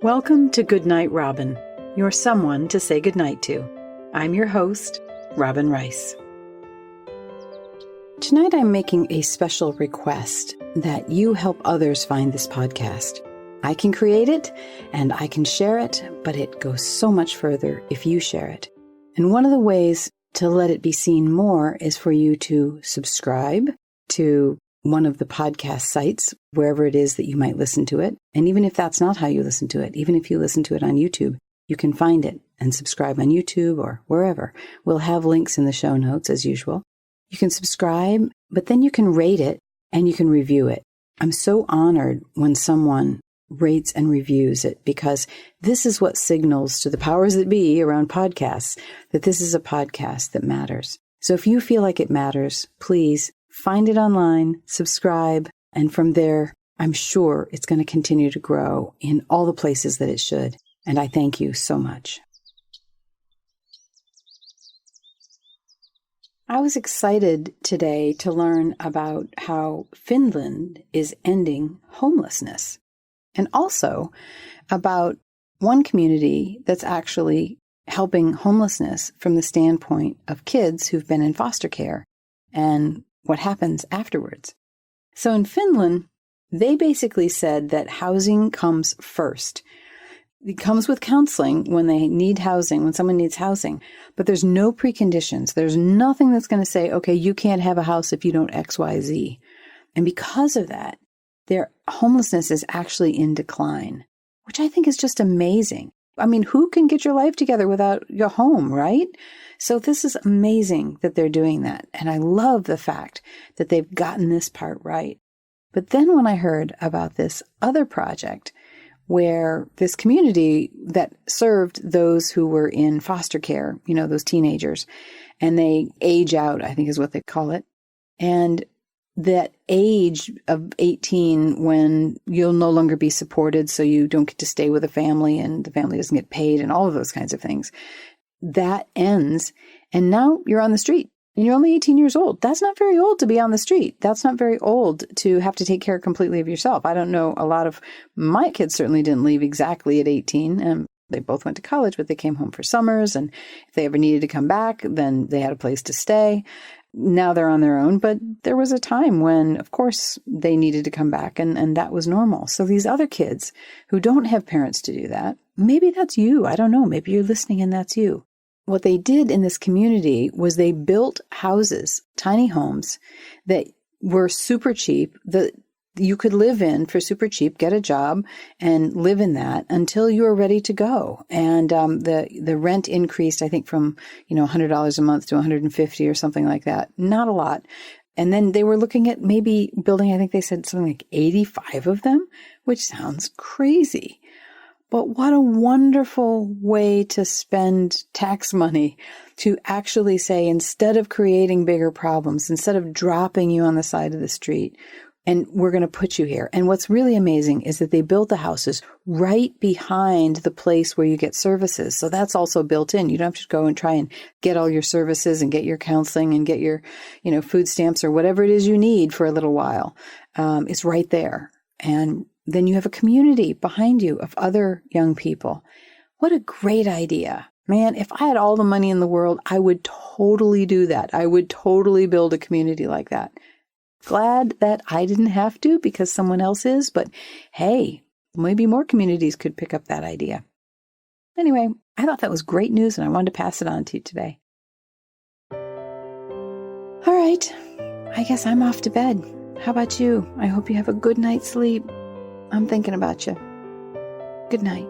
Welcome to Goodnight, Robin, your someone to say goodnight to. I'm your host, Robin Rice. Tonight I'm making a special request that you help others find this podcast. I can create it and I can share it, but it goes so much further if you share it. And one of the ways to let it be seen more is for you to subscribe to one of the podcast sites, wherever it is that you might listen to it. And even if that's not how you listen to it, even if you listen to it on YouTube, you can find it and subscribe on YouTube or wherever. We'll have links in the show notes as usual. You can subscribe, but then you can rate it and you can review it. I'm so honored when someone rates and reviews it, because this is what signals to the powers that be around podcasts that this is a podcast that matters. So if you feel like it matters, please find it online, subscribe, and from there, I'm sure it's going to continue to grow in all the places that it should. And I thank you so much. I was excited today to learn about how Finland is ending homelessness, and also about one community that's actually helping homelessness from the standpoint of kids who've been in foster care and what happens afterwards. So in Finland, they basically said that housing comes first. It comes with counseling when they need housing, when someone needs housing, but there's no preconditions. There's nothing that's going to say, okay, you can't have a house if you don't X, Y, Z. And because of that, their homelessness is actually in decline, which I think is just amazing. I mean, who can get your life together without your home, right? So this is amazing that they're doing that. And I love the fact that they've gotten this part right. But then when I heard about this other project where this community that served those who were in foster care, you know, those teenagers, and they age out, I think is what they call it. And that age of 18 when you'll no longer be supported, so you don't get to stay with a family and the family doesn't get paid and all of those kinds of things, that ends. And now you're on the street and you're only 18 years old. That's not very old to be on the street. That's not very old to have to take care completely of yourself. I don't know, a lot of my kids certainly didn't leave exactly at 18. They both went to college, but they came home for summers. And if they ever needed to come back, then they had a place to stay. Now they're on their own, but there was a time when, of course, they needed to come back, and that was normal. So these other kids who don't have parents to do that, maybe that's you. I don't know. Maybe you're listening and that's you. What they did in this community was they built houses, tiny homes that were super cheap, that you could live in for super cheap, get a job and live in that until you were ready to go. And the rent increased, I think, from $100 a month to $150 or something like that. Not a lot. And then they were looking at maybe building, I think they said something like 85 of them, which sounds crazy. But what a wonderful way to spend tax money, to actually say, instead of creating bigger problems, instead of dropping you on the side of the street, and we're going to put you here. And what's really amazing is that they built the houses right behind the place where you get services. So that's also built in. You don't have to go and try and get all your services and get your counseling and get your, food stamps or whatever it is you need for a little while. It's right there. And then you have a community behind you of other young people. What a great idea. Man, if I had all the money in the world, I would totally do that. I would totally build a community like that. Glad that I didn't have to because someone else is, but hey, maybe more communities could pick up that idea. Anyway, I thought that was great news and I wanted to pass it on to you today. All right, I guess I'm off to bed. How about you? I hope you have a good night's sleep. I'm thinking about you. Good night.